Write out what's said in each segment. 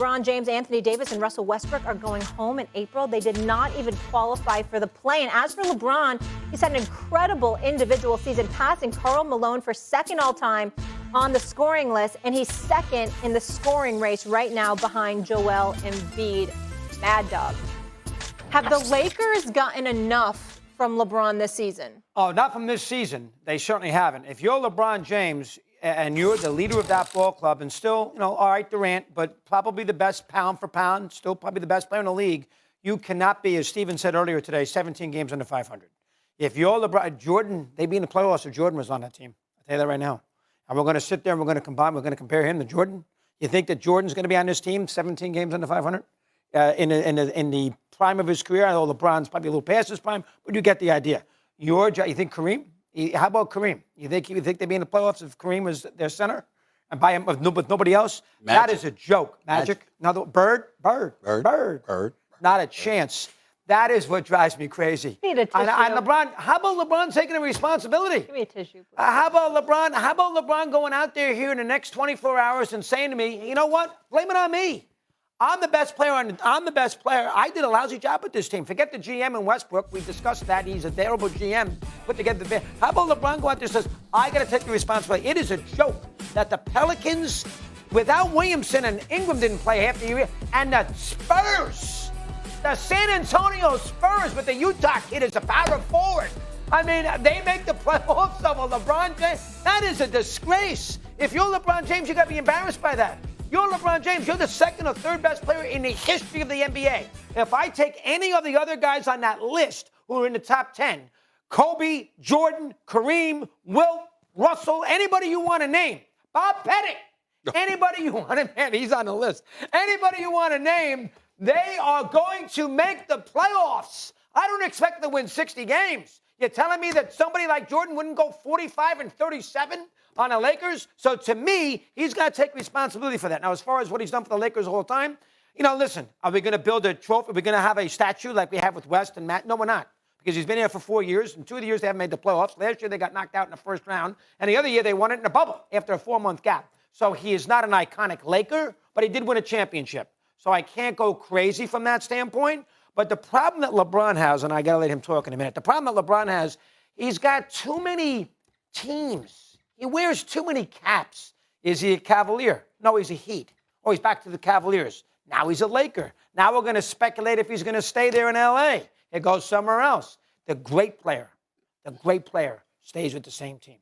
LeBron James, Anthony Davis, and Russell Westbrook are going home in April. They did not even qualify for the play. And as for LeBron, he's had an incredible individual season, passing Karl Malone for second all-time on the scoring list. And he's second in the scoring race right now behind Joel Embiid. Mad Dog. Have the Lakers gotten enough from LeBron this season? Oh, not from this season. They certainly haven't. If you're LeBron James and you're the leader of that ball club and still, all right, Durant, but probably the best pound for pound, still probably the best player in the league, you cannot be, as Steven said earlier today, 17 games under 500. If you're LeBron, Jordan, they'd be in the playoffs if Jordan was on that team. I'll tell you that right now. And we're going to sit there and we're going to compare him to Jordan. You think that Jordan's going to be on this team 17 games under 500? In the prime of his career, I know LeBron's probably a little past his prime, but you get the idea. You think Kareem? How about Kareem? You think they'd be in the playoffs if Kareem was their center and by him with nobody else? Magic. That is a joke. Magic. Another Bird. Not a chance. That is what drives me crazy. Need a tissue. And LeBron, how about LeBron taking the responsibility? Give me a tissue, please. How about LeBron going out there here in the next 24 hours and saying to me, you know what? Blame it on me. I'm the best player. I'm the best player. I did a lousy job with this team. Forget the GM in Westbrook. We discussed that. He's a terrible GM. Put together the. How about LeBron go out there and says, I got to take the responsibility. It is a joke that the Pelicans, without Williamson and Ingram didn't play half the year, and the Spurs, the San Antonio Spurs with the Utah kid as a power forward. I mean, they make the playoffs of a LeBron James. That is a disgrace. If you're LeBron James, you got to be embarrassed by that. You're LeBron James. You're the second or third best player in the history of the NBA. If I take any of the other guys on that list who are in the top 10, Kobe, Jordan, Kareem, Wilt, Russell, anybody you want to name, Bob Pettit, anybody you want to name, he's on the list. Anybody you want to name, they are going to make the playoffs. I don't expect them to win 60 games. You're telling me that somebody like Jordan wouldn't go 45 and 37 on the Lakers? So to me, he's got to take responsibility for that. Now, as far as what he's done for the Lakers the whole time, listen, are we going to build a trophy? Are we going to have a statue like we have with West and Matt? No, we're not. Because he's been here for 4 years, and 2 of the years they haven't made the playoffs. Last year they got knocked out in the first round, and the other year they won it in a bubble after a 4-month gap. So he is not an iconic Laker, but he did win a championship. So I can't go crazy from that standpoint. But the problem that LeBron has, and I got to let him talk in a minute, the problem that LeBron has, he's got too many teams. He wears too many caps. Is he a Cavalier? No, he's a Heat. Oh, he's back to the Cavaliers. Now he's a Laker. Now we're going to speculate if he's going to stay there in L.A. It goes somewhere else. The great player stays with the same team.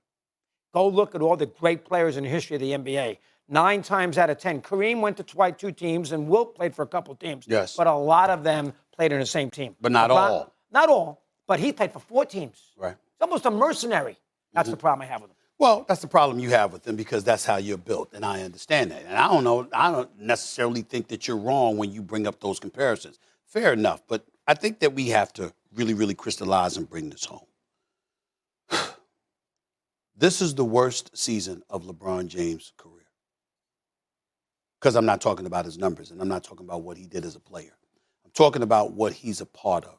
Go look at all the great players in the history of the NBA. 9 times out of 10. Kareem went to 2 teams, and Wilt played for a couple teams. Yes. But a lot of them played in the same team. But not all. Not all. But he played for 4 teams. Right. It's almost a mercenary. That's the problem I have with him. Well, that's the problem you have with him because that's how you're built, and I understand that. And I don't necessarily think that you're wrong when you bring up those comparisons. Fair enough, but I think that we have to really, really crystallize and bring this home. This is the worst season of LeBron James' career. Because I'm not talking about his numbers, and I'm not talking about what he did as a player. I'm talking about what he's a part of.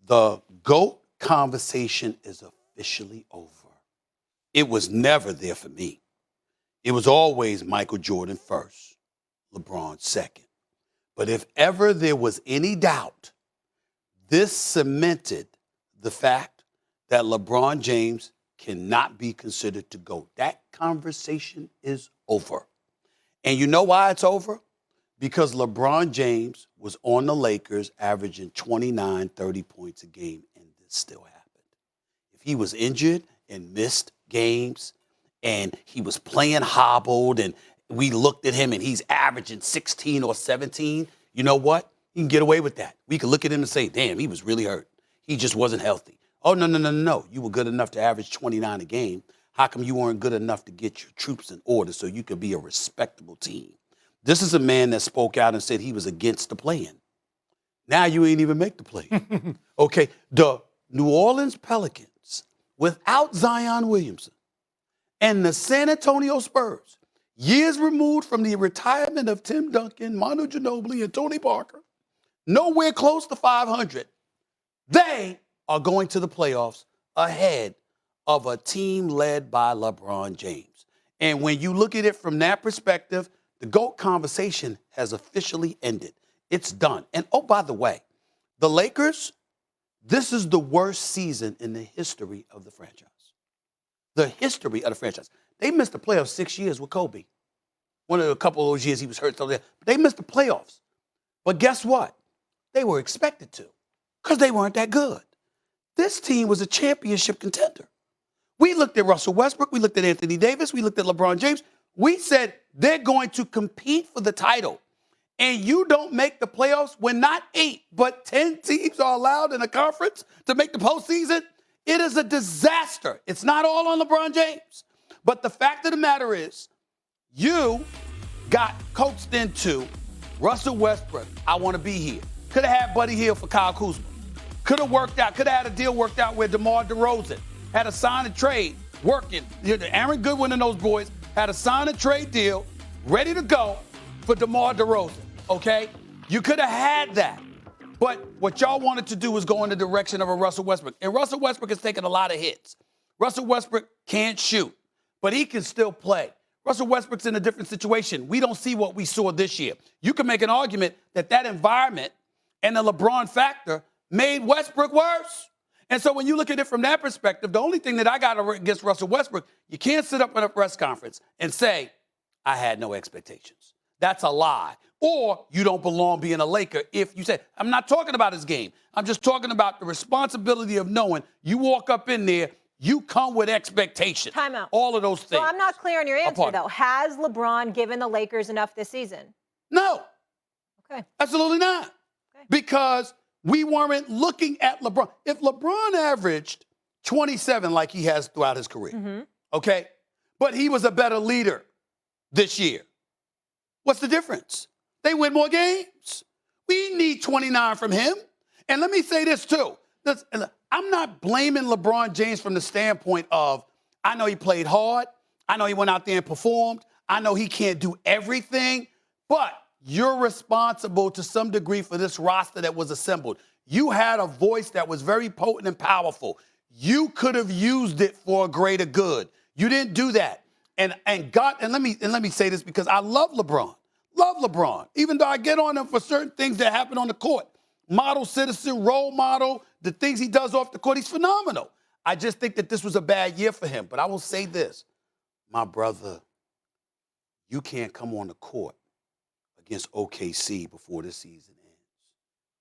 The GOAT conversation is officially over. It was never there for me. It was always Michael Jordan first, LeBron second. But if ever there was any doubt, this cemented the fact that LeBron James cannot be considered to GOAT. That conversation is over. And you know why it's over? Because LeBron James was on the Lakers averaging 29, 30 points a game, and this still happened. If he was injured and missed games and he was playing hobbled and we looked at him and he's averaging 16 or 17, you know what? You can get away with that. We can look at him and say, damn, he was really hurt. He just wasn't healthy. Oh, no. You were good enough to average 29 a game. How come you weren't good enough to get your troops in order so you could be a respectable team? This is a man that spoke out and said he was against the play-in. Now you ain't even make the play-in. Okay, the New Orleans Pelicans, without Zion Williamson, and the San Antonio Spurs, years removed from the retirement of Tim Duncan, Manu Ginobili, and Tony Parker, nowhere close to 500, they are going to the playoffs ahead of a team led by LeBron James. And when you look at it from that perspective, The GOAT conversation has officially ended. It's done. And oh, by the way, the Lakers, this is the worst season in the history of the franchise. The history of the franchise. They missed the playoffs 6 years with Kobe. One of a couple of those years he was hurt. But they missed the playoffs. But guess what? They were expected to because they weren't that good. This team was a championship contender. We looked at Russell Westbrook. We looked at Anthony Davis. We looked at LeBron James. We said they're going to compete for the title. And you don't make the playoffs when not 8, but 10 teams are allowed in a conference to make the postseason. It is a disaster. It's not all on LeBron James. But the fact of the matter is, you got coaxed into Russell Westbrook. I want to be here. Could have had Buddy Hield for Kyle Kuzma. Could have worked out. Could have had a deal worked out with DeMar DeRozan. Had a sign and trade working. Aaron Goodwin and those boys had a sign and trade deal ready to go for DeMar DeRozan. Okay? You could have had that. But what y'all wanted to do was go in the direction of a Russell Westbrook. And Russell Westbrook has taken a lot of hits. Russell Westbrook can't shoot, but he can still play. Russell Westbrook's in a different situation. We don't see what we saw this year. You can make an argument that that environment and the LeBron factor made Westbrook worse. And so when you look at it from that perspective, the only thing that I got against Russell Westbrook, you can't sit up in a press conference and say, I had no expectations. That's a lie. Or you don't belong being a Laker if you say, I'm not talking about his game. I'm just talking about the responsibility of knowing you walk up in there, you come with expectations. Time out. All of those things. So I'm not clear on your answer, though. Has LeBron given the Lakers enough this season? No. Okay. Absolutely not. Okay. Because we weren't looking at LeBron. If LeBron averaged 27 like he has throughout his career, okay, but he was a better leader this year, what's the difference? They win more games. We need 29 from him. And let me say this, too. I'm not blaming LeBron James from the standpoint of, I know he played hard. I know he went out there and performed. I know he can't do everything. But you're responsible to some degree for this roster that was assembled. You had a voice that was very potent and powerful. You could have used it for a greater good. You didn't do that. And let me say this because I love LeBron. Love LeBron, even though I get on him for certain things that happen on the court. Model citizen, role model, the things he does off the court, he's phenomenal. I just think that this was a bad year for him. But I will say this, my brother, you can't come on the court against OKC before the season ends,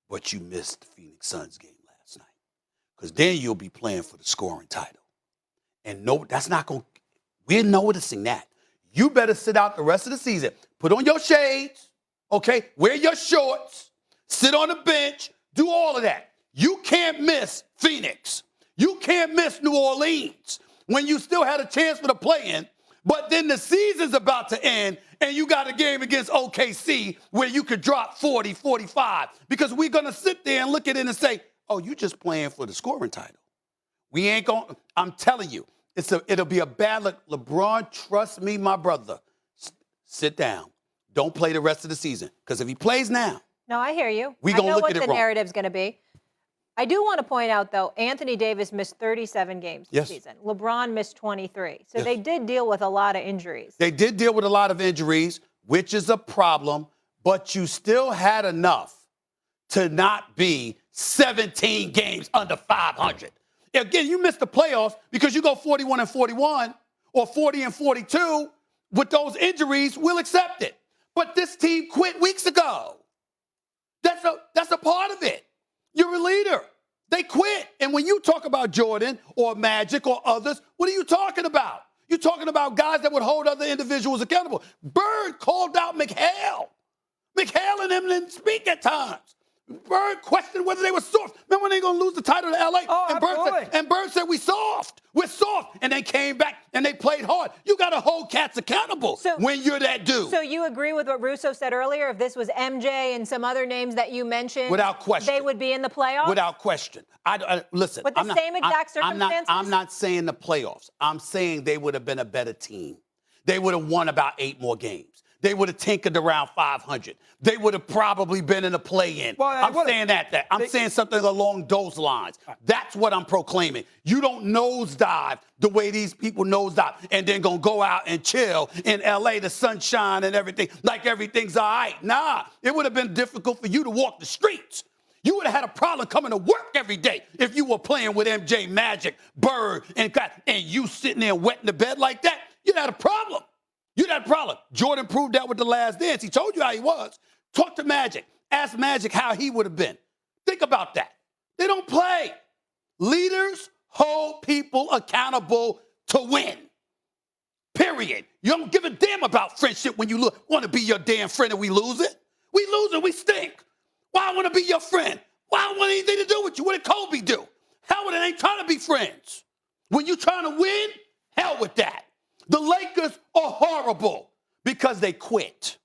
but you missed the Phoenix Suns game last night. Because then you'll be playing for the scoring title. And no, that's not going to, we're noticing that. You better sit out the rest of the season. Put on your shades, okay? Wear your shorts. Sit on the bench. Do all of that. You can't miss Phoenix. You can't miss New Orleans when you still had a chance for the play-in, but then the season's about to end and you got a game against OKC where you could drop 40, 45 because we're going to sit there and look at it and say, oh, you just playing for the scoring title. We ain't going to, I'm telling you. It'll be a bad look. LeBron, trust me, my brother. Sit down. Don't play the rest of the season. Because if he plays now, no, I hear you. We gonna look at it wrong. I know what the narrative's going to be. I do want to point out, though, Anthony Davis missed 37 games this season. LeBron missed 23. So they did deal with a lot of injuries. They did deal with a lot of injuries, which is a problem. But you still had enough to not be 17 games under 500. Again, you missed the playoffs because you go 41-41 or 40-42 with those injuries, we'll accept it. But this team quit weeks ago. That's a part of it. You're a leader. They quit. And when you talk about Jordan or Magic or others, what are you talking about? You're talking about guys that would hold other individuals accountable. Bird called out McHale. McHale and him didn't speak at times. Bird questioned whether they were soft. Remember when they going to lose the title to L.A.? Oh, and Bird said, we soft. We're soft. And they came back and they played hard. You got to hold cats accountable when you're that dude. So you agree with what Russo said earlier? If this was MJ and some other names that you mentioned, without question, they would be in the playoffs? Without question. Listen. With the same exact circumstances? I'm not saying the playoffs. I'm saying they would have been a better team. They would have won about 8 more games. they would have tinkered around 500. They would have probably been in a play-in. Well, I'm saying that. I'm saying something along those lines. That's what I'm proclaiming. You don't nosedive the way these people nosedive and then going to go out and chill in L.A., the sunshine and everything, like everything's all right. Nah, it would have been difficult for you to walk the streets. You would have had a problem coming to work every day if you were playing with MJ, Magic, Bird, and you sitting there wet in the bed like that. You'd had a problem. You'd had a problem. Jordan proved that with The Last Dance. He told you how he was. Talk to Magic. Ask Magic how he would have been. Think about that. They don't play. Leaders hold people accountable to win. Period. You don't give a damn about friendship when you want to be your damn friend and we lose it. We lose it. We stink. Why I want to be your friend? Why I don't want anything to do with you? What did Kobe do? Hell with it, ain't trying to be friends. When you're trying to win, hell with that. The Lakers are horrible because they quit.